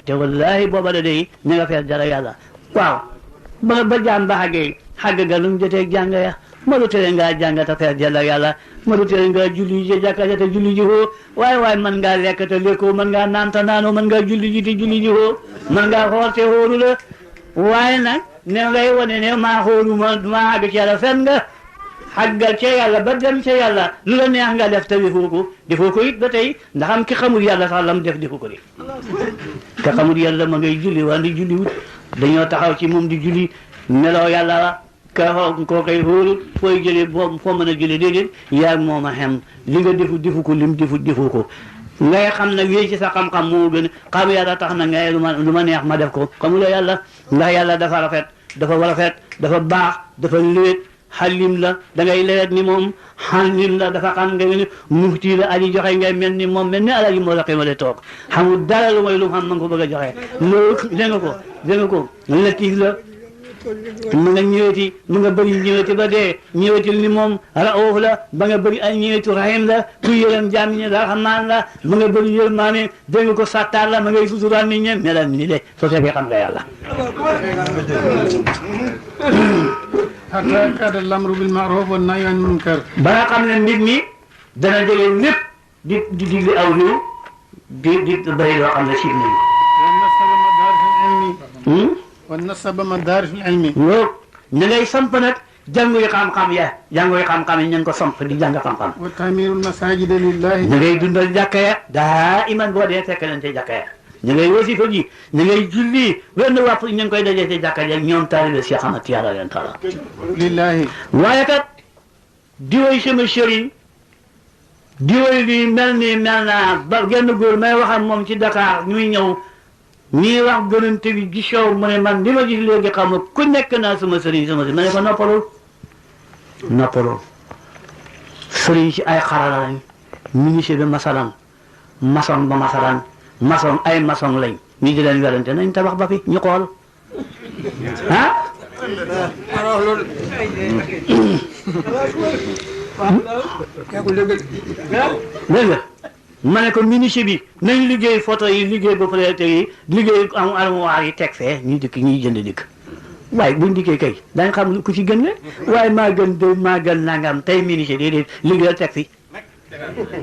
te wallahi booba da day ña nga fees dara yàlla waaw ba jaam ba xàgg ga lu mu jotee jàng ya ma du tere ngaa jàng te fees dara yàlla ma du tere ngaa julli ji jàkka ja te julli ji woo waaye mën ngaa lekk te lekkoo mën ngaa naan te naanoo mën ngaa julli ji te julli ji woo mën ngaa xool te xóoru la waaye nag ne ngay wane ne maa xóoru maa àgg ci yàlla fen nga xàggal ca yàlla ba dem ca yàlla lu la neex nga def te defoo ko it ba tey ndax am ki xamul yàlla sax lam def defu ko de ka xamul yàlla ma ngay julli waa di julli wut dañoo taxaw ci moom di julli meloo yàlla la koo koy xóoru fooy jëlee foo mën a jëlee déedéet yaa moom a xem li nga defu ko lim defu ko ngay xam nag wéy ci sa xam-xam moo gën xam yàlla tax na ngay lu ma neex ma def ko xamuloo yàlla ndax yàlla dafa rafet dafa baax dafa léet xalim la da ngay lewet ni moom xalim la dafa xam nga ni mufti la aji joxe ngay mel ni moom mel ni alaji moo la ximale toog xamul dara lu mooy lu xam ma nga ko bëgg a joxe loolu dégg nga ko latif la mu nga ñëweti mu nga bëri ñëweti ba dee ñëwetil ni moom raoof la ba nga bëri ay ñëwetu rahim la ku yërëm jaam ñi la rahmaan la ma nga bëri yërmaane dégg nga ko sàttaar la ma ngay sutural nit ñi melal ni de soo fekkee xam nga yàlla hatta kaada al-amru bil ma'ruf wa nahyu anil munkar ba nga xam ne nit mi dana jege lépp di digle aw liw di bëri loo xam ne siib nañu wa nasaba madaris al-ilmi loolu ñu ngay samp nag jàngu yi xam-xam yi ñu ngi ko samp di jàng xam-xam wa tamirul masajida lillahi ñu ngay dundal jàkka ya daa iman boo dee fekk nañ ci jàkka ya ñu ngay wasifa ji ñu ngay julli wenn wàpp ñu ngi koy dajee ci jàkka ja ñoom taalibe Cheikh Ahmad Tidiane leen taala lillahi waaye kat diwoy sama sëriñ diwoy li mel naa ba genn góor may waxam moom ci Dakar ñuy ñëw ñii wax gënante bi gi show mu ne man li ma gis léegi xam nga ku nekk naa sama sëriñ ma ne ko noppalul sëriñ si ay xarala lañ ministre bi masalan maçon ay maçon lañ ñu di leen werante nañ tabax ba fi ñu xool ah dégg nga ma ne ko ministre bi nañ liggéey photo yi liggéey ba fële yi liggéey am armoire yi teg fee ñuy jënd dikk waaye buñ dikkee kay dañ xam ku ci gën ne waaye maa gën nangam tey ministre déedéet liggéeyal teg fi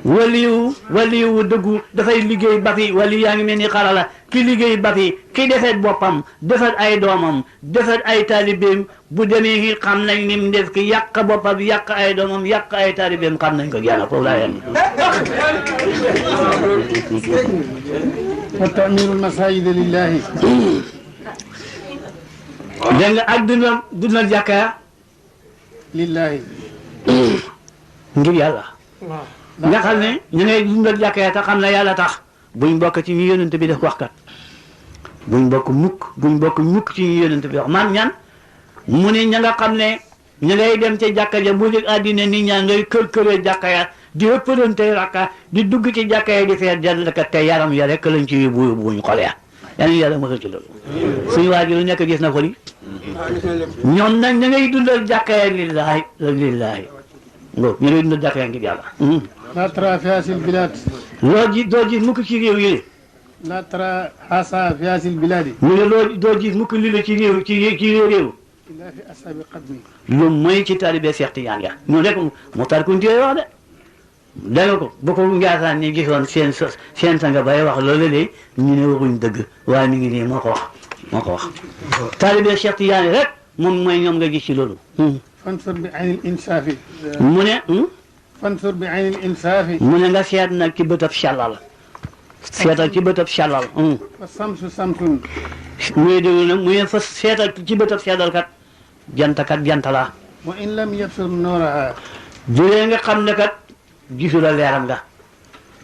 waliyu dëggu dafay liggéey ba fi wali yaa ngi mel ni xarala ki liggéey ba fi ki defet boppam defet ay doomam defet ay taalibeem bu demee ki xam nañ ni mu def ki yàq boppam yàq ay doomam yàq ay taalibeem xam nañ ko jaana foofu laa yem wa tamirul masajida lillahi dégg nga ak dundal jàkka lillahi ngir yàlla nga xam ne ñu ngay dundal jàkka te xam ne yàlla tax buñ bokk ci ñu yónent bi def waxkat buñ bokk mukk ci ñu yónent bi wax man ñan mu ne ña nga xam ne ñu ngay dem ca jàkka ja bu dee àddina nit ñaa ngay kër jàkka ya di ëppalante rakka di dugg ci jàkka ya di feet jàllkat te yaram ya rek lañ ci yóbbu buñ xol ya yàlla mosal ci loolu suñu waa ji lu nekk gis na ko li ñoom nag ñu ngay dundal jàkka ya lillahi ngo ñu ngay dundal jàkka ya ngir yàlla la tara fi hasil bilad doo gis mukk ci réew yi la tara hasa fi hasil biladi mu ne doo gis mukk li la ci réew illa fi asabi qadmi lu mooy ci taalibe Seex Tijaan ya ñu rek Muxtaar Kunti wax de dégg nga ko bu ko Njaasaan ñi gisoon seen sanga bay wax loolu de ñu ne waxuñ dëgg waaye mi ngi nii moo ko wax taalibe Seex Tijaan rek moom mooy ñoom nga gis ci loolu fansur bi aynil insaafi mu ne fansur bi aynil insaafi mu ne nga seet nag ci bëtab sellal seetal ci bëtab sellal fa samsu samsun muy déglu nag mu ne fa seetal ci bëtab sellal kat jant la wa in lam yabsur nooraha juree nga xam ne kat gisu la leeram nga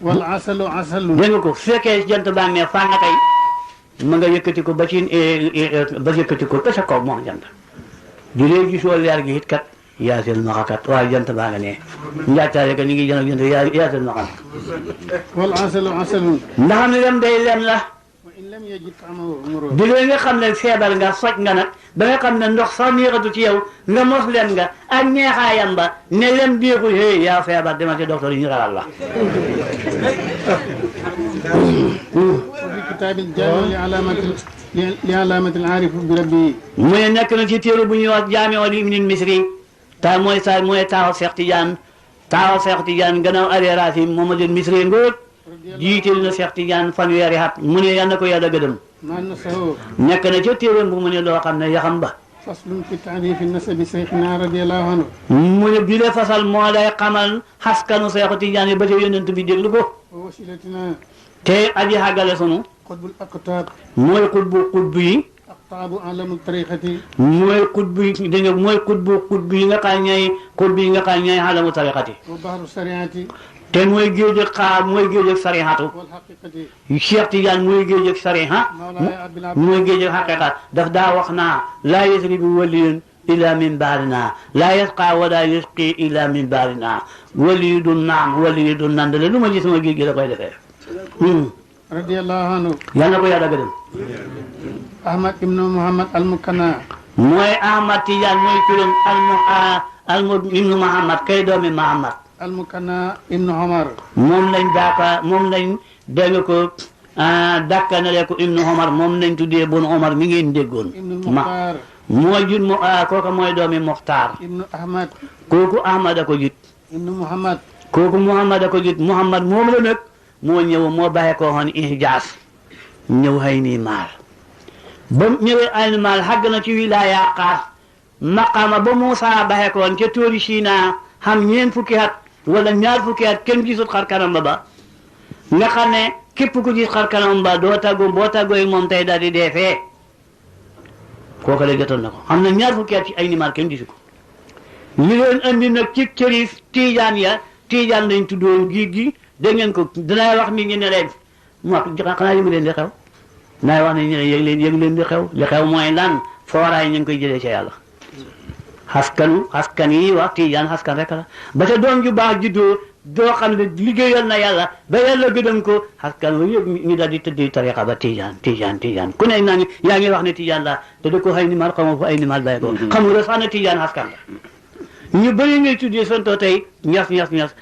wal asalu asalun dégg nga ko fekkee jant baa ngi ne fànn kay ma nga yëkkati ko ba yëkkati ko ba sa kaw moom jant juree gisoo leer gi it kat yaasil naxa kat waaye jant baa nga ne njaacaare ka ñu ngi jënd jant yaasil naxa wal asalu asalun ndax am lem day lem la wa in lam yajid ta'amahu juree nga xam ne feebar nga soj nga nag ba nga xam ne ndox sax neexatu ci yow nga mos lem nga ak neexaayam ba ne lem déexul hey yaa feebar demal ci docteur yi ñu ragal la الكتاب الجامع لعلامة العارف بربه mu ne nekk na ci téere bu ñuy wax Jaami'u Ibnul Misri ta mooy taaw Cheikh Tidiane gannaaw Abi Raasim Muhammadul Misri ngóor jiital na Cheikh Tidiane fanweeri at mu ne yal na ko yàlla gëdëm ما نصه nekk na ca téere bu mu ne loo xam ne yaxam ba فصل في تعريف النسب شيخنا رضي الله عنه mu ne bi la fasal moo lay xamal xaskanu Cheikh Tidiane ba ca yonent bi déglu ko ووسيلتنا te aji xàggale sunu قطب الأقطاب mooy xutbu yi أقطاب أعلم الطريقة mooy xutbu yi dégg nga mooy xutbu yi nga xam ñooy xutbu yi nga xam ñooy xalamu tariqati وبحر السريعة te mooy géej ak xaar mooy géej ak sarixatu والحقيقة Cheikh Tidiane mooy géej ak sariha مولاي عبد العبد mooy géej ak xaqiqa daf daa wax naa laa yasribu waliyun illa min baarina laa yasqa wala yasqi illa min baarina waliyu du naan waliyu du nandale lu ma gis sama géej gi la koy defee رضي الله عنه yal na ko yàlla gërëm أحمد بن محمد المكنا mooy Ahmad Tidiane mooy turam almu ibnu Muhammad kay doomi Muhammad المكنا ابن عمر moom lañ moom lañ dégg ko dàkkanale ko ibnu Omar moom lañ tuddee bun Omar mi ngeen déggoon ابن المختار mooy jut kooku mooy doomi Muxtaar ابن أحمد kooku Ahmad a ko jut ابن محمد kooku Muhammad a ko jut Muhammad moom la nag moo ñëw moo bàyyi ko xoon Hijaas ñëw xëy nii maal ba ñëwee ay maal xàgg na ci wilaaya xaas maqaama ba Muusaa bàyyi ko woon ca tóori Siina xam ñeen fukki at wala ñaar fukki at kenn gisut xar kanam ba nga xam ne képp ku gis xar kanam ba doo tàggoo boo tàggoo moom tey daal di dee fee kooku la jotoon na ko xam na ñaar fukki at ci ay nimaal kenn gisu ko li leen andi nag ci cërif Tiijaan ya Tiijaan lañ tuddoon gi dégg ngeen ko dinaa wax nit ñi ne leen moo xanaa yëgu leen di xew dinaa wax nit ñi ne yëg leen di xew li xew mooy lan fooraay ñu ngi koy jëlee ca yàlla xaskan yi wax Tiijaan xaskan rek la ba ca doom ju baax juddoo doo xam ne liggéeyal na yàlla ba yàlla gëdëm ko xaskan wa yëpp ñu daal di tëddee tariqa ba Tiijaan ku ne naa ngi yaa ngi wax ne Tiijaan la te da ko ay nimal xamoo fu ay nimal bàyyi ko xamul sax ne Tiijaan xaskan la ñu bëri ngay tuddee santo tey ñas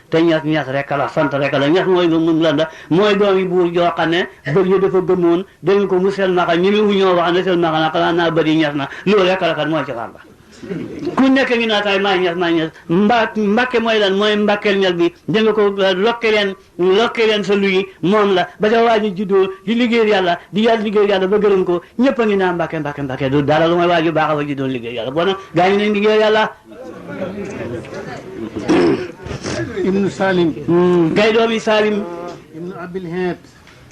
te ñas rek la sant rek la ñas mooy lu mun lan la mooy doomi buur joo xam ne bër yi dafa gëmoon dégg ko mu sel maxa ñi mu ñoo wax ne sel maxa na xanaa naa bëri ñas na loolu rek la kat mooy ci xaar ba ku nekk ngi naa tay maa ñas mbàkke mooy lan mooy mbàkkeel ñal bi dégg nga ko lokke leen sa luyi moom la ba ca waaji juddoo di liggéey yàlla liggéey yàlla ba gërëm ko ñëpp a ngi naa mbàkke du dara lu mooy waaju baax a fa juddoo liggéey yàlla bon gaa ñi nañ liggéey yàlla ابن سالم kay doomi Salim ابن أبي الهيت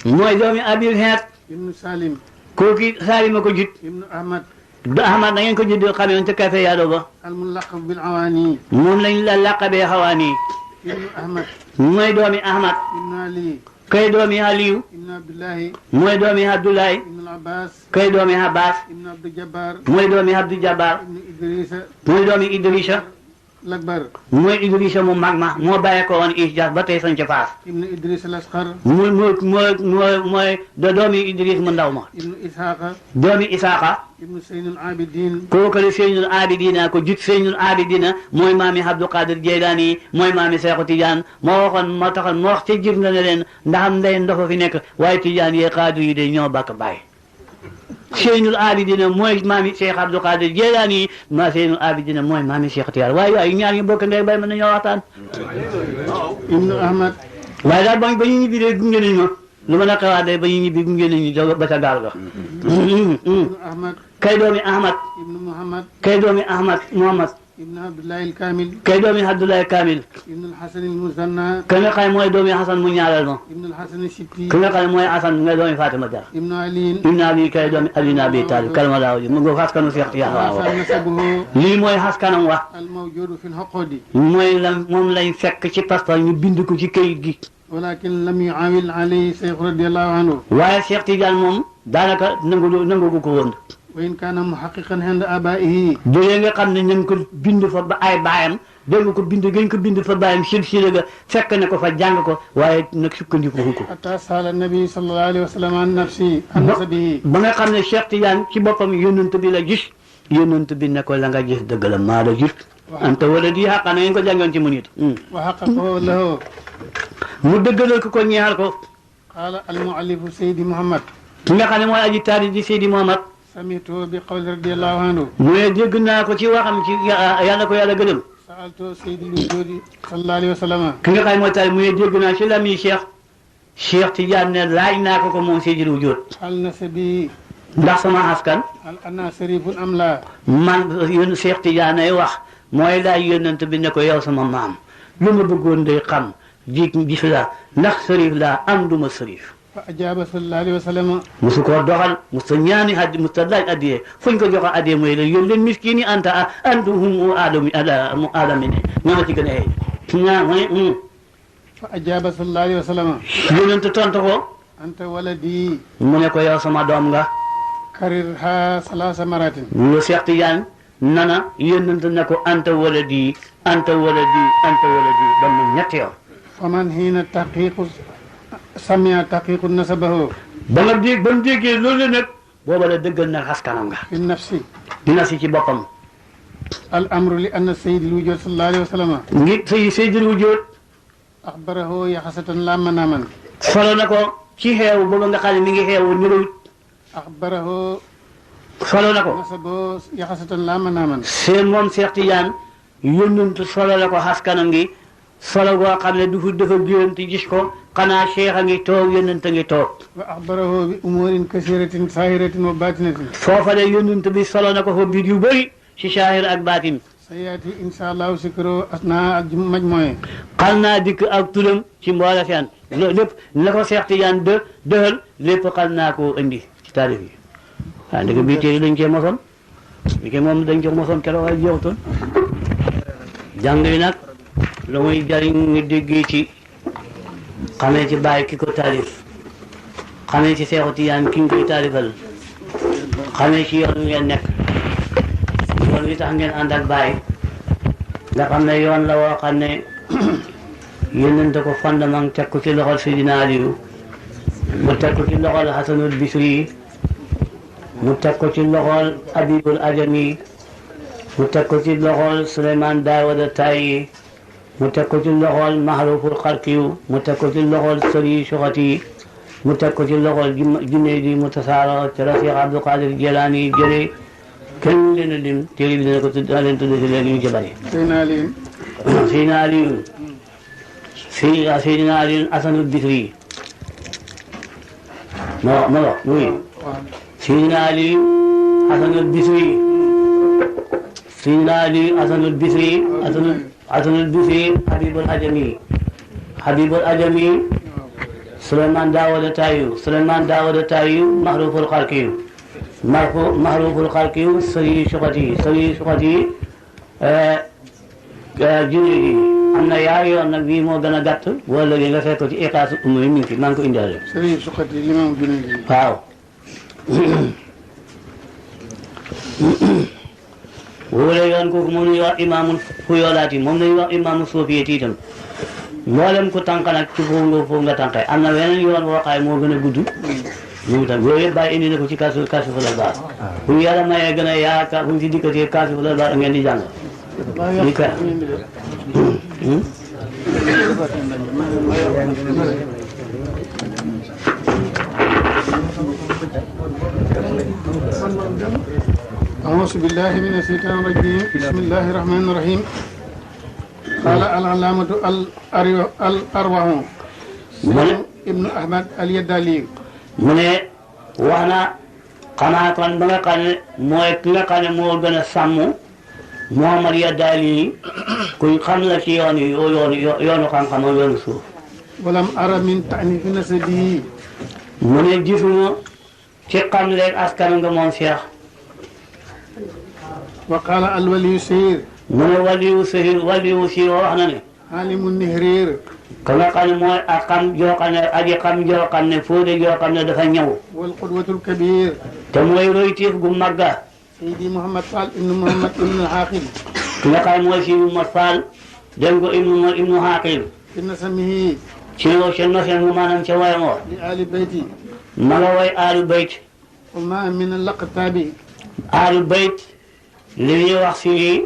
mooy doomi Abil Heet ابن سالم kooki Salim a ko jut ابن أحمد Ahmad na ngeen ko judd xamee ca café yaado ba الملقب بالعواني moom lañ la laqabee xawaani ابن أحمد mooy doomi Ahmad ابن علي kay doomi Aliyu ابن عبد الله mooy doomi Abdoulaye ابن العباس kay doomi Abbas ابن عبد الجبار mooy doomi Abdou Jabbar ابن إدريس mooy doomi Idrissa الأكبر mooy Idrissa mu mag ma moo bàyyi ko woon Hijaas ba tey sañ ca Faas ابن إدريس الأصغر mooy doomi Idriss mu ndaw ma ابن إسحاق doomi Isaaqa ابن سين العابدين kooku la Seynul Abidina ko jut Seynul Abidina mooy maami Abdul Qadir Jeylaani mooy maami Seexu Tijaan moo waxoon moo taxoon moo wax ca jir na ne leen ndaxam ndey ndofa fi nekk waaye Tijaan yee Qaadir yi de ñoo bakk bàyyi Seynul Abidina mooy maami Seex Abdul Qadir Jeylaani ma Seynul Abidina mooy maami Seexu Tijaan waaye ñaar ñu bokk ndey bay mën nañoo waxtaan ابن أحمد waaye daal ba ñu ñibbi de gunge nañu ma lu mën a xewaat de ba ñu ñibbi gunge nañu ba ca gaal ga ابن أحمد kay doomi Ahmad ابن محمد kay doomi Ahmad Muhammad ابن عبد الله الكامل kay doomi Abdoulaye Kamil ابن الحسن المثنى ka nga xam mooy doomi Hasan mu ñaareel ma ابن الحسن الشبتي ka nga xam mooy Hasan nga doomi Fatima Jara ابن علي ibn Ali kay doomi Ali ibn Abi Talib kalmalaaw ji mu ngo xaskanu Seex Tijaan waaw وصل نسبه lii mooy xaskanam wax الموجود في الحقود mooy lan moom lañ fekk ci passeport ñu bind ko ci këyit gi ولكن لم يعاول عليه شيخ رضي الله عنه waaye Seex Tijaan moom daanaka nangu ko woon وإن كان محققا عند آبائه jëlee nga xam ne ñu ngi ko bind fa ba ay baayam dégg nga ko bind gañ ko bind fa baayam silsila ga fekk ne ko fa jàng ko waaye nag sukkandiku ko حتى سأل النبي صلى الله عليه وسلم عن نفسه عن نسبه ba nga xam ne Cheikh Tidiane ci boppam yónnent bi la gis yónnent bi ne ko la nga gis dëgg la maa la gis anta wala di xàqa na ngeen ko jàngoon ci mu nit وحققه له mu dëggalal ko ñeexal ko قال المؤلف سيدي محمد ki nga xam ne mooy aji taari di Seydi Muhammad samitu bi qawli radiyallahu anhu mu ne dégg naa ko ci waxam ci yàlla ko yàlla gërëm sa'altu sayyidil wujudi sallallahu alayhi wa sallam ki nga xam ne mooy taari mu ne dégg naa ci lami Cheikh Tidiane ne laaj naa ko moom Seydil Wujud hal nasabi ndax sama askan hal ana sarifun am la man yónn Cheikh Tidiane ay wax mooy laaj yónnante bi ne ko yow sama maam lu ma bëggoon day xam gis la ndax sërif laa am duma sërif fa ajaba sallallahu alayhi wa sallam musu koo doxal musta ñaani addi musta laaj addiyee fuñ ko joxe addiyee mooy la yón leen miskini anta antum aadami ne ñoo ci gën a xëy ñaa mooy fa ajaba sallallahu alayhi wa sallam yónnante tontu ko anta waladi mu ne ko yow sama doom nga karirha salasa maratin lu Cheikh Tidiane nana yónnante ne ko anta waladi anta waladi anta waladi ba mu ñetti yoon faman hiina taqiqu samia taqiqu nasabahu ba nga dégg ba mu déggee loolu nag booba la dëggal nag askanam nga fi nafsi dina si ci boppam al amru li anna sayyidil wujud sallallahu alayhi wa sallam ngi Seydil Wujud axbarahu yaxasatan la manaman solo na ko ci xeew booba nga xam ne mi ngi xeewu nirawut axbarahu solo na ko nasabahu yaxasatan la manaman seen moom Cheikh Tidiane yónnantu solo la ko askanam ngi solo goo xam ne du dafa géwante gis ko xanaa Cheikh a ngi toog yónnante ngi toog wa axbarahu bi umurin kasiratin sahiratin wa batinatin foofa de yónnante bi solo na ko fa biir yu bëri ci saahir ak baatin sayaati insha allahu sikro asna al majmu'i xal naa dikk ak turam ci mboole seen lépp la ko Cheikh Tidiane dëxal lépp xal naa koo indi ci taarif yi waaw ndeke bii téere dañ cee mosoon ndeke moom dañ cee mosoon keroog waaye jeexutoon jàng yi nag lu muy jariñ nga déggee ci xamee ci bàyyi ki ko taarif xamee ci Cheikh Tidiane ki nga koy taarifal xamee ci yoon ngeen nekk yoon wi tax ngeen ànd ak bàyyi nga xam ne yoon la woo xam ne yónnante ko fondement teg ko ci loxol Seydina Aliyu mu teg ko ci loxol Hasanul Bisri mu teg ko ci loxol Habibul Ajami mu teg ko ci loxol Souleymane Daawuda Tayi mu teg ko ci loxol Mahruful Xarkiyu mu teg ko ci loxol Sëri Suxati mu teg ko ci loxol Junayd di mu tasaaro ci la Cheikh Abdul Qadir Jilani jëlee kenn leen a lim téere bi dina ko tudd leen tudd si léegi ñu ci bari Seydina Aliyu Seydina Aliyu Hasanul Bisri no oui Seydina Aliyu Hasanul Bisri Seydina Aliyu Hasanul Bisri Hasanul Bisri Habibul Ajami Souleymane Daawuda Tayu Mahruful Xarkiyu Mahruful Xarkiyu Sëri Suxati Junayd am na yaari yoon nag bii moo gën a gàtt boo léegi nga fekk ko ci Iqaasu Umm yi mi ngi fi maa ngi ko indaale. Sëri Suxati limam Junayd waaw wóole yoon kooku moom lañuy wax imaamul Fuyoolaati moom lañuy wax imaamul Soofiyeti itam mboolem ku tànk nag ci foofu nga tànkee am na weneen yoon woo xaay moo gën a gudd moom itam yooyu yëpp bàyyi indi na ko ci kaasu fu la baax bu ñu yàlla mayee gën a yaakaar bu ñu si dikkatee kaasu fu la baax ngeen di jàng li ka أعوذ بالله من الشيطان الرجيم بسم الله الرحمن الرحيم قال العلامة الأروع ابن أحمد اليدالي mu ne wax na xanaa kon ba nga xam ne mooy ki nga xam ne moo gën a sàmm Muhammad Yadaali kuñ xam la ci yoonu xam-xam yoonu suuf ولم أرى من تأنيف نسبه mu ne gisuma ci xam leeg askan nga moom Cheikh وقال الولي سير mu ne waliyu sihir wax na ne عالم النهرير ka nga xam ne mooy ak xam joo xam ne aji xam joo xam ne fóode joo xam ne dafa ñëw والقدوة الكبير te mooy roytiif gu magga سيدي محمد فال ابن محمد ابن العاقل ki nga xam ne mooy si Mat Fall dégg ko ibnu Xaaqil في نسمه ci noseen mu maanaam ca wayam wa لآل بيتي ma nga way aalu bayt وما من اللقطاب aalu bayt li ñuy wax si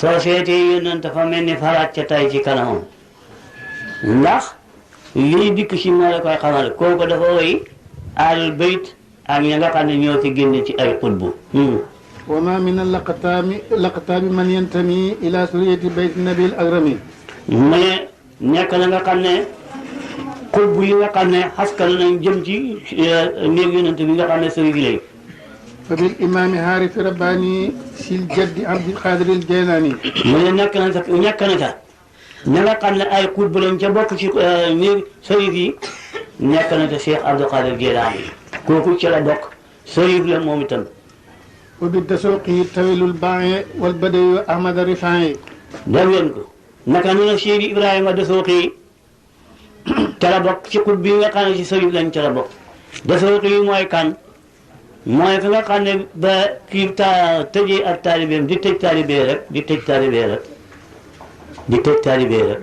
société yi yónneen dafa mel ni faraat ca tay ci kanamam ndax lii dikk si moo la koy xamal kooku dafa way alul bayt ak ña nga xam ne ñoo fi génne ci ay xutbu wa ma min laqtaami man yantami ila suriyati bayt nabil agrami mu ne nekk na nga xam ne xutbu yi nga xam ne xaskal nañ jëm ci néeg yonent bi nga xam ne sëriñ lay fa bil imaami haarifi rabbaani sil jaddi abdil xaadiril jeylaani mu ne nekk na ca ña nga xam ne ay xutbu lañ ca bokk ci néeg sëriñ yi nekk na ca Cheikh Abdul Xaadir Jeylaani kooku ci la bokk sëriñ la moom itam wa bi dasuuqi tawilul baaye wal badawi ahmad rifaaye dégg ngeen ko naka noonu Seydi Ibrahima Dasuuqi ca la bokk ci xutbu yi nga xam ne ci sëriñ lañ ca la bokk Dasuuqi mooy kan mooy ki nga xam ne ba kii tëjee ak taalibeem di tëj taalibee rek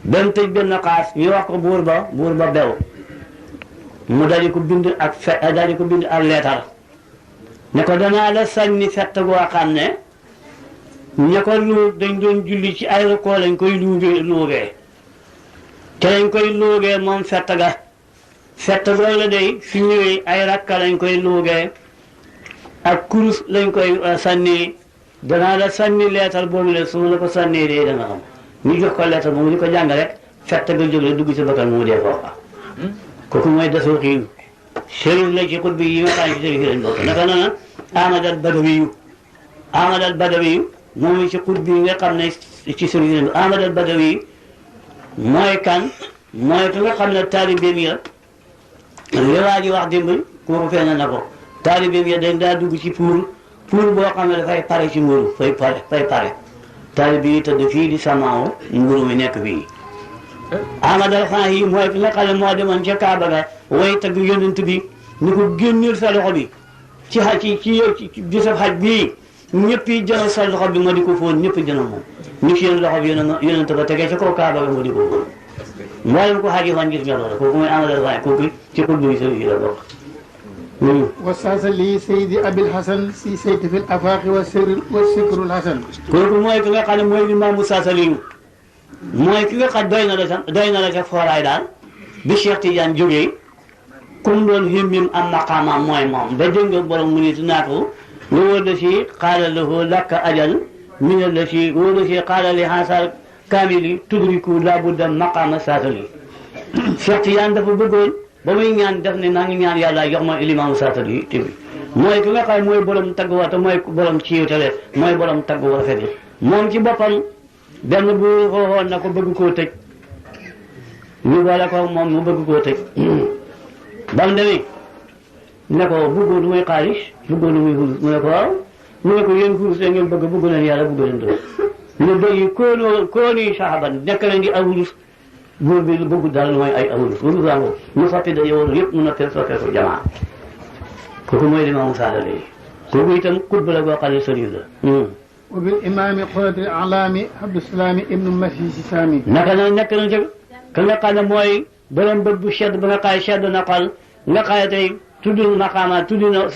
ba mu tëj benn xaas ñu wax ko buur ba bew mu daal di ko bind ak leetar ne ko danaa la sànni fett goo xam ne ña ko luug dañ doon julli ci ay rukoo lañ koy luugee te lañ koy luugee moom fett googu la day fi ñëwee ay rakka lañ koy luugee ak kurus lañ koy sànni danaa la sànni leetar boobu la su ma la ko sànnee dee da nga xam ñu jox ko leetar boobu di ko jàng rek fett ga jóg la dugg ci bakkan mu dee foofa kooku mooy Dasuuqi sëriñ la ci xutbu yi nga xam ne ci sëriñ lañ bokk naka noonu Ahmad al Badawi moom ci xutbu yi nga xam ne ci sëriñ lañ Ahmad al Badawi mooy kan mooy ki nga xam ne taalibeem ya li waa ji wax démb kooku feeñ na ko taalibeem ya dañ daa dugg ci pour boo xam ne dafay pare ci mburu fay pare taalibe yi tëdd fii di samaaw mburu mi nekk fii Ahmad al Faahi mooy ki nga xam ne moo demoon ca Kaaba ga way tagg yonent bi ni ko génneel sa loxo bi ci bisab xaj bii ñëpp yi jëno sa loxo bi ma di ko fóon ñëpp jëno moom ñu seen loxo bi yonent ba tegee ca kaw Kaaba ga ma di ko fóon mboolem ko xaji fan gis nga loolu kooku mooy Ahmad al Faahi kooku ci xutbu yi sëriñ yi la bokk wasaasa lii Seydi Abil Hasan si seyti fil afaaqi wa sikrul Hasan kooku mooy ki nga xam ne mooy Limaamu Saasaliyu mooy ki nga xam doy na la ca fooraay daal bi Cheikh Tidiane jógee comme doon himmim am maqaama mooy moom ba dégg nga borom mu nit naatu nga wóor la si xaala lahu lakka ajal minal la si wóor la si xaala li hansal kaamili tudriku la budda maqaama Saasali Cheikh Tidiane dafa bëggoon ba muy ñaan def ne maa ngi ñaan yàlla jox ma Limaamu Saasali tamit mooy ki nga xam mooy borom tagg wa te mooy borom ciwtale mooy borom tagg wa rafet moom ci boppam benn bu xooxoon na ko bëgg koo tëj ñu boole ko moom mu bëgg koo tëj ba mu demee ne ko bëggoo lu muy xaalis bëggoo lu muy xurus mu ne ko waaw mu ne ko yéen xurus la ngeen bëgg leen yàlla bëgg leen doo ñu bëgg kooni saxaban nekk leen di awurus buur bi bëggu daal mooy ay awurus wurus waango ñu soppi dañu woon yëpp mun a soppee ko jamaa kooku mooy Limaamu Saasali kooku itam xutba la goo xam ne sëriñ la wa bil imaami quratil alaami Abdusalaami ibnu Masisi Saami naka na nekk na ca ka nga xam ne mooy borom bët bu sedd ba nga xaay sedd na xol nga xaay tey tudd maqaama tudd na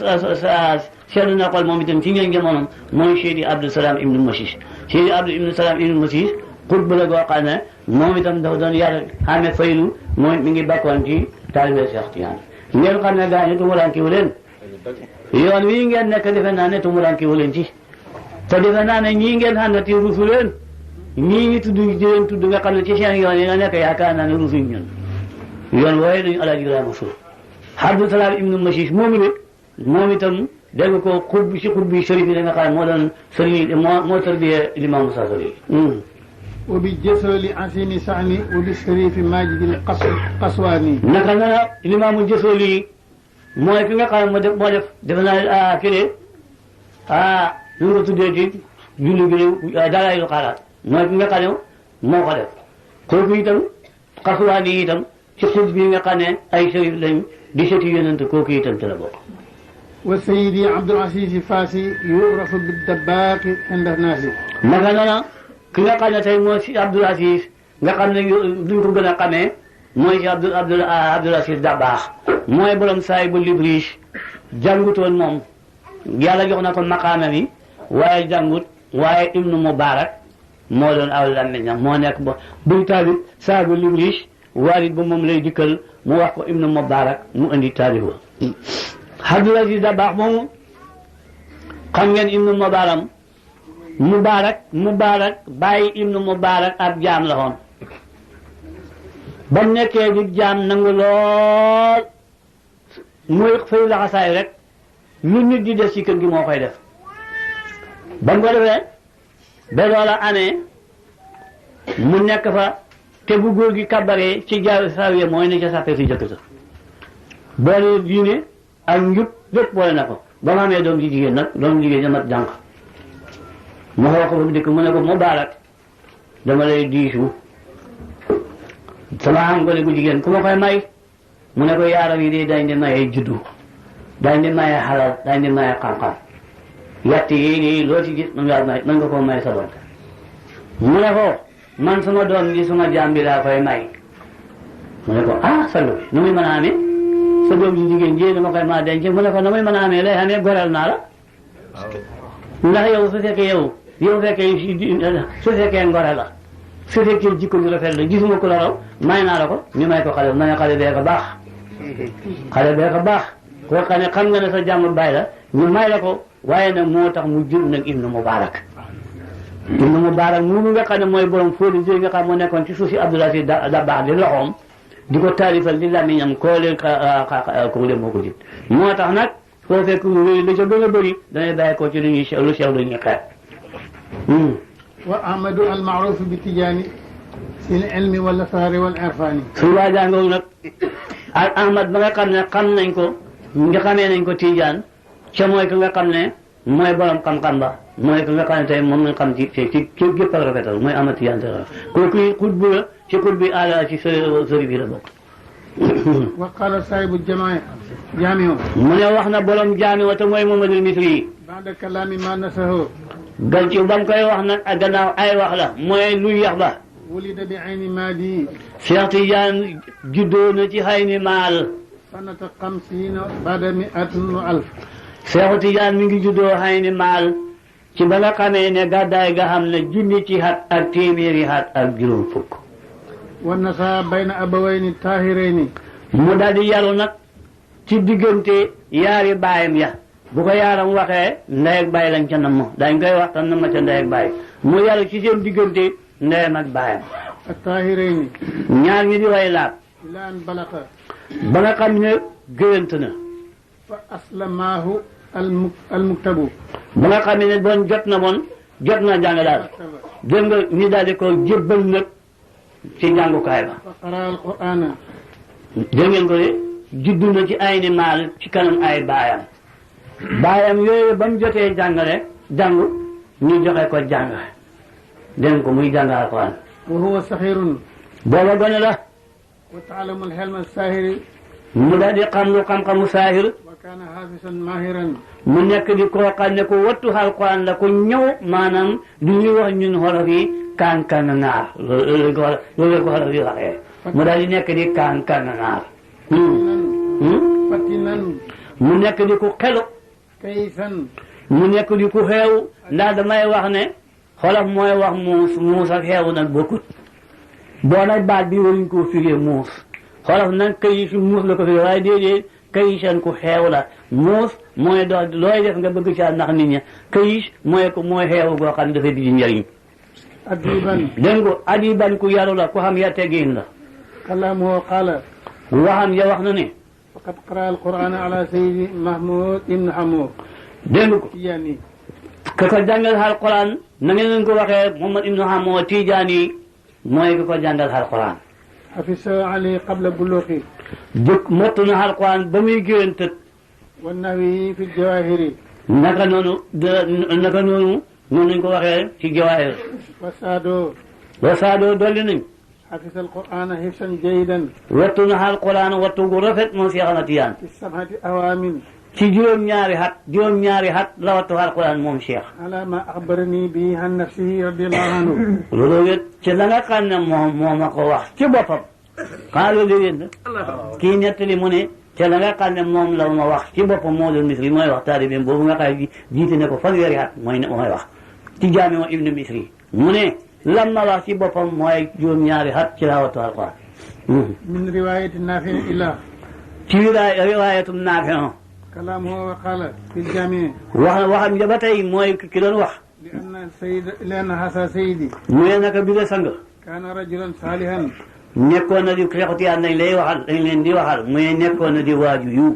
sedd na xol moom itam ci ngeen jamonoom mooy Seydi Abdusalaam ibnu Masis Seydi Abdusalaam ibnu Masis xutba la goo xam ne moom itam dafa doon yàlla xamee faylu mooy mi ngi bakkoon ci taalibe Cheikh Tidiane ngeen xam ne gaa ñi tumurankiwu leen yoon wii ngeen nekk defe naa ne tumurankiwu leen ci te defe naa ne ñii ngeen xam ne ti rusu leen ñii ngi tudd di leen tudd nga xam ne ci seen yoon yi nga nekk yaakaar naa ne rusuñ ñun yoon wooye dañu Alaaji Ibrahima Suuf Abdusalaam ibnu Masis moomu ne moom itam dégg nga ko xutb si xutb bi sëriñ bi da nga xam ne moo doon sëriñ moo tarbiyee Limaamu Saasali wa bi jësooli asini saani wa bi sharifi majidil qaswaani naka na Limaamu Jësooli mooy ki nga xam ne moo def defe naa kii ñu nga tuddee ci julli gi dalaayu xaalaat mooy ki nga xam ne moo ko def kooku itam Qaswaani itam ci xutb bi nga xam ne ay sëriñ lañ di sëti yonent kooku itam ci la bokk wa sayidi Abdul Aziz Faasi yurafu bi dabbaaqi inda naasi naka na ki nga xam ne tey mooy si Abdul Aziz nga xam ne duñ ko gën a xamee mooy si Abdul Aziz Dabaax mooy borom saay bu Libriche jàngutoon moom yàlla jox na ko maqaama mi waaye jàngut waaye Ibnu Mubarak moo doon aw làmmiñam moo nekk ba buy taalib saay bu Libriche waalit ba moom lay dikkal mu wax ko ibnu Mubarak mu indi taarix ba Abdul Aziz Dabakh moomu xam ngeen ibnu Mubarak bàyyi ibnu Mubarak ab jaam la woon ba mu nekkee di jaam nangu lool muy fay laxasaay rek lu nit di def ci kër gi moo koy def ba mu ko defee ba loola amee mu nekk fa te bu góor gi kabaree ci jaaw sawiya mooy ne ca sàppee si jëkk sa boole diine ak njub lépp boole na ko ba mu amee doom ji jigéen nag doom jigéen ja mat jànq mu xaw ko ba mu dikk mu ne ko Mubarak dama lay diisu sama am gone gu jigéen ku ma koy may mu ne ko yaaram yi de dañ di maye juddu dañ di maye xalal dañ di maye xam-xam yatt yi nii loo ci gis mën nga koo may sa doom mu ne ko man sama doom ji sama jaam bi laa koy may mu ne ko salu nu muy mën a amee sa doom ji jigéen ji dama koy ma denc mu ne ko nu muy mën a amee lay amee goreel naa la ndax yow su fekkee ngore la su fekkee jikko ju rafet la gisuma ko la raw may naa la ko ñu may ko xale ma ne xale bee ko baax koo xam ne xam nga ne sa jàmm bàyyi la ñu may la ko waaye nag moo tax mu jur nag ibnu Mubarak moomu nga xam ne mooy borom fóodi jëy nga xam moo nekkoon ci suuf si Abdul Aziz Dabakh di loxoom di ko taalifal di làmmiñam koo leen kooku leen moo ko jit moo tax nag foo fekk la ca gën a bëri danay bàyyi ko ci lu sew lu ñuy xeet wa Ahmadu al-Ma'ruf bi Tijaani fil ilmi wal asraari wal irfaani su waajaangoo nag ak Ahmad ba nga xam ne xam nañ ko nga xamee nañ ko Tijaan ca mooy ki nga xam ne mooy borom xam-xam ba mooy ki nga xam ne tey moom nga xam ci gépp ak rafetal mooy Ahmad Tijaan te kooku xutbu la ci xutbi ala ci sëri bi la bokk wa qaala saahibu jaamiu mu ne wax na borom jaamiu te mooy Muhammadul Misri ba'da kalaami ma nasahu gan ci ba mu koy wax nag ak gannaaw ay wax la mooy luy yax ba wulida bi ayni maadi Cheikh Tidiane juddoo na ci Ayni Maal sanata 50 ba'da mi'atin wa alf Cheikh Tidiane mi ngi juddoo Ayni Maal ci ba nga xamee ne gàddaay nga xam ne junni ci at ak téeméeri at ak juróom fukk wa nasa bayna abawayni tahirayni mu daal di yaru nag ci diggante yaari baayam ya bu ko yaaram waxee ndey ak baay lañ ca namm dañ koy waxtaan na ma ca ndey ak baay mu yaru ci seen diggante ndeyam ak baayam at-tahirayni ñaar ñi di way laab ila an balaqa ba nga xam ne gëwant na fa aslamaahu al-muktabu ba nga xam ne bon jot na jàng daal dégg nga ñu daal di ko jébbal nag ci jàngukaay ba fa qara al-qur'ana dégg ngeen ko de juddu na ci Ayni Maal ci kanam ay baayam yooyu ba mu jotee jàngu ñu joxe ko jàng dégg ko muy jàng alquran wa huwa saxirun booba gone la wa taalamu al-hilma as-saahiri mu daal di xam lu xam-xamu saahir wa kaana haafisan maahiran mu nekk di koo xam ne ko wattu alquran la ko ñëw maanaam du ñuy wax ñun xolof yi kaan naar loolu ko xolof yi waxee mu daal di nekk di kaan naar fatinan mu nekk di ku xelu kaysan mu nekk di ku xeew ndax damay wax ne xolof mooy wax muus ak xeewu nag bokkut boo nag baat bi waruñ koo firee muus xolof nag kayis muus la ko firee waaye déedéet kayisan ku xeew la muus mooy dox looy def nga bëgg caa ndax nit ña kayis mooy xeewu goo xam ne dafay di njëriñ adiban dégg nga adiban ku yaru la ku xam ya tegiin la kalaamuhu qaala waxam ya wax na ne faqad qara al-qur'ana ala sayyidi Mahmoud ibn Hamoud dégg ko Tijaani ka ko jàngal alquran na ngeen leen ko waxee Muhammad ibn Hamoud Tijaani mooy ka ko jàngal alquran xafisa ali qabla buluqi jëkk mottu na alquran ba muy géwén tët wa nahwi fi jawahiri naka noonu noonu lañ ko waxee ci jawaahir wa saado dolli nañ xafisa alqur'ana hifsan jayidan wattu na alquran wattu gu rafet moom Cheikh Ahmad Tidiane fi sab'ati awaamin ci juróom-ñaari at la wattu alquran moom Cheikh ala ma axbarani bi an nafsihi radiyallahu anhu loolu wét ci la nga xam ne moom a ko wax ci boppam xanaa loolu yéen kii nettali mu ne te la nga xam ne moom la ma wax ci boppam moo doon Misri mooy wax taalibeem boobu nga xam ne jiite ne ko fanweeri at mooy wax ci jaami ibnu Misri mu ne lam ma wax ci boppam mooy juróom-ñaari at ci la wattu alquran من رواية نافع إلى ci riwaayatum Naafi' كلامه وقال في الجامع waxam ja ba tey mooy ki doon wax لأن هذا سيدي mu ne naka bi la sang كان رجلا صالحا nekkoon na di xexutiyaan nañ lay waxal dañ leen di waxal mu ne nekkoon na di waaju yu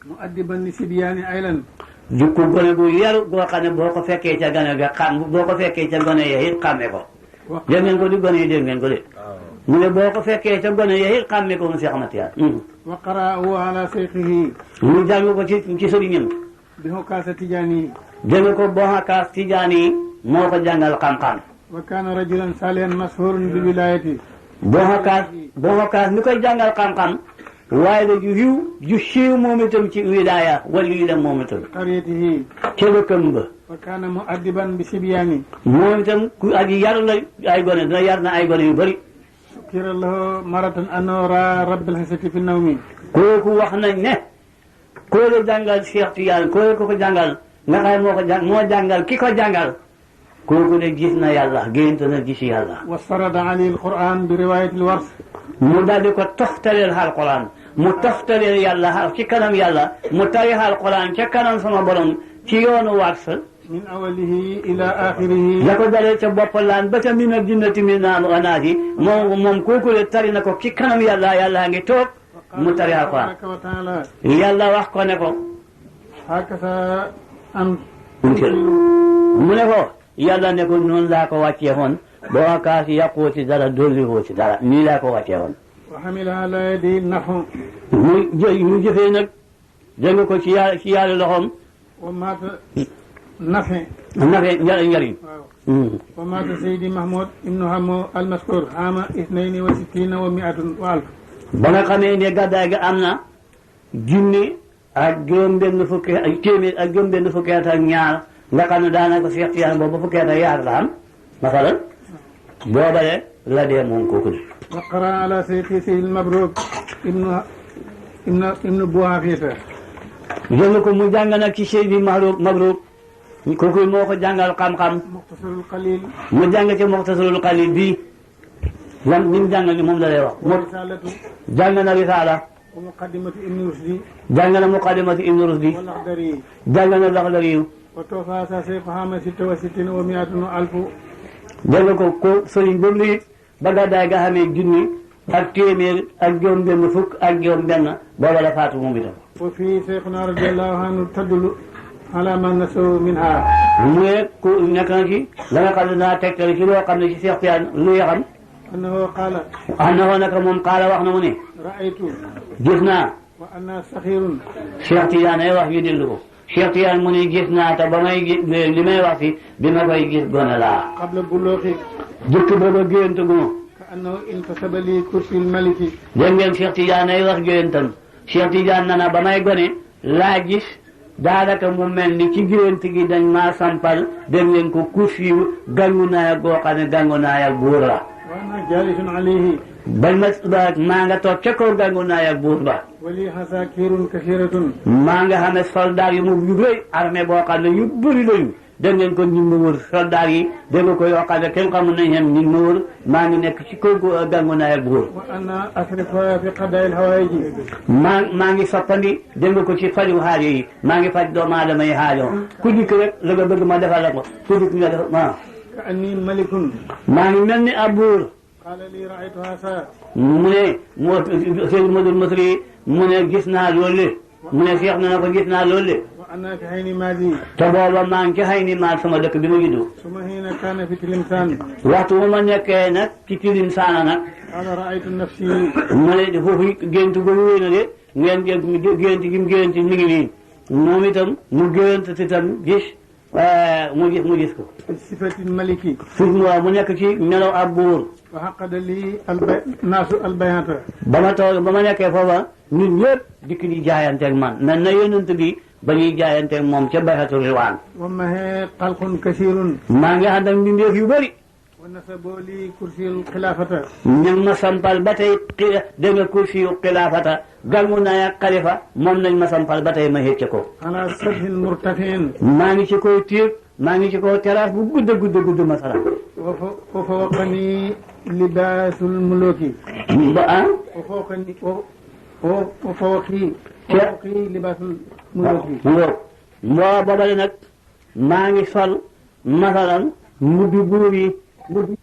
مؤدبا لسبيان أيضا jukku gone gu yaru goo xam ne boo ko fekkee ca gone ga xam boo ko fekkee ca gone ya it xàmme ko dégg ngeen ko di gone yi dégg ngeen ko de mu ne boo ko fekkee ca gone ya it xàmme ko mu Seex Ahmad Tijaan وقرأه على شيخه mu jàng ko ci sëriñam بهكاسة تجاني dégg ko Bohakaas Tijaan yi moo ko jàngal xam-xam وكان رجلا صالحا مشهور بالولاية Bohakaas mi koy jàngal xam-xam waaye la ju riw ju siiw moom itam ci wilaaya wala yi la moom itam قريته ca dëkkam ba وكان مؤدبا بسبيان moom itam ku aji yar la ay gone dina yar na ay gone yu bëri ذكر له مرة أنه رأى رب الحسة في النوم kooku wax nañ ne koo la jàngal Cheikh Tidiane koo ko jàngal nga xam moo jàngal ki ko jàngal kooku ne gis na yàlla gént na gis yàlla واسترد عليه القرآن برواية الورث mu daldi ko toftaleel alquran mu toftaleel yàlla ci kanam yàlla mu tari alquran ca kanam sama borom ci yoonu wars من أوله إلى آخره la ko dalee ca bopp laan ba ca mina jinnati min naasi moom kooku le tari na ko ci kanam yàlla yàlla ngi toog mu tari alquran تبارك وتعالى yàlla wax ko ne ko هكذا أنت mu ne ko yàlla ne ko noonu laa ko wàccee woon boo kaas yàqoo ci dara dolli woo ci dara nii laa ko wàccee woon وحملها على يدي النحو mu jëfee nag dégg ko ci yàlla loxoom ومات نفع nafe njariñ ومات سيدي محمود ابن همو المذكور عام 62 و100 وألف ba nga xamee ne gàddaay ga am na junni ak juróom-benn fukki ak téeméer ak juróom-benn fukki at ak ñaar nga xam ne daanaka Cheikh Tidiane boobu fukki at ak yaar la am masalan boobale la dee moom kooku de وقرأ على سيدي سيد المبروك ابن بوهافية jël ko mu jàng nag ci Seydi Mabrouk kooku moo ko jàngal xam-xam مختصر القليل mu jàng ci Muxtasarul Xaliil bii lan ni mu jàng ni moom la lay wax ورسالته jàng na risaala ومقدمة ابن رشدي jàng na muqaddimati Ibn Rusdi والأخضري jàng na Laxdari وتوفى شيخ عام 66 و100 وألف dégg ko sëriñ boobu lii ba gàddaay ga xamee junni ak téeméer ak juróom-benn fukk ak juróom-benn booba la faatu moom itam وفي شيخنا رضي الله عنه تدل على ما نسوا منها mu ne ku nekk na ci la nga xam ne naa tegtal ci loo xam ne ci Cheikh Tidiane lu yaxam أنه قال am na woon naka moom xaala wax na mu ne رأيت gis naa وأنا صغير Cheikh Tidiane ay wax yu déglu ko Cheikh Tidiane mu ne gis naa te ba may gis li may wax fi bi ma koy gis gone laa قبل بلوغي jëkk booba gént gu ma كأنه انتسب لي كرسي الملك dégg ngeen Cheikh Tidiane ay wax géntam Cheikh Tidiane na na ba may gone laa gis daanaka mu mel ni ci gént gi dañ maa sampal dégg ngeen ko kursi yu gàngu naaya goo xam ne gàngu naaya buur la وأنا جالس عليه bañ ma maa nga toog ca kaw gàngu naaya buur ba ولي حساكير كثيرة maa nga xam ne soldat yu mu yu rëy armée boo xam ne yu bëri lañu dégg ngeen ko ñu ngi ma wër soldat yi dégg nga ko yoo xam ne kenn xamul nañ xem ñu ngi ma wër maa ngi nekk ci kaw gàngu naaya buur وأنا أصرف في قضاء الحوائج maa ngi soppandi dégg nga ko ci faju xaajo yi maa ngi faj doomu aadama yi xaajo ku dikk rek la nga bëgg ma defal la ko ku dikk nga def waaw كأني ملك maa ngi mel ni ab buur قال لي رأيت هذا mu ne moo Seydou Madul Masri mu ne gis naa loolu le mu ne Cheikh na ko gis naa loolu le وأنا في حين ماضي te booba maa ngi ci xay ni maal sama dëkk bi ma juddoo ثم حين كان في تلمسان waxtu bu ma nekkee nag ci tilim saana nag قال رأيت نفسي mu ne foofu gént gu wéy na de ngeen gént gi mu gént mi ngi nii moom itam mu gént itam gis mu gis ko بصفة الملك fi mu nekk ci melaw ab buur وعقد لي الناس البيعة ba ma toog ba ma nekkee foofa ñun ñëpp dikk di jaayanteeg man mel na yonent bi ba ñuy jaayanteeg moom ca bayxatu rilwaan وما هي خلق كثير maa ngi ànd ak mbindeef yu bëri ونسبوا لي كرسي الخلافة ñu ngi ma sampal ba tey dégg nga kursi yu xilaafata gàngu naa ak xalifa moom lañ ma sampal ba tey ma xëcc ko على سطح مرتفع maa ngi ci kaw terrasse bu gudd masala وفوقني libaasul muluki ba ah wa fawqi wa fawqi libaasul muluki moo ba bari nag maa ngi sol masalan muddi buur yi muddi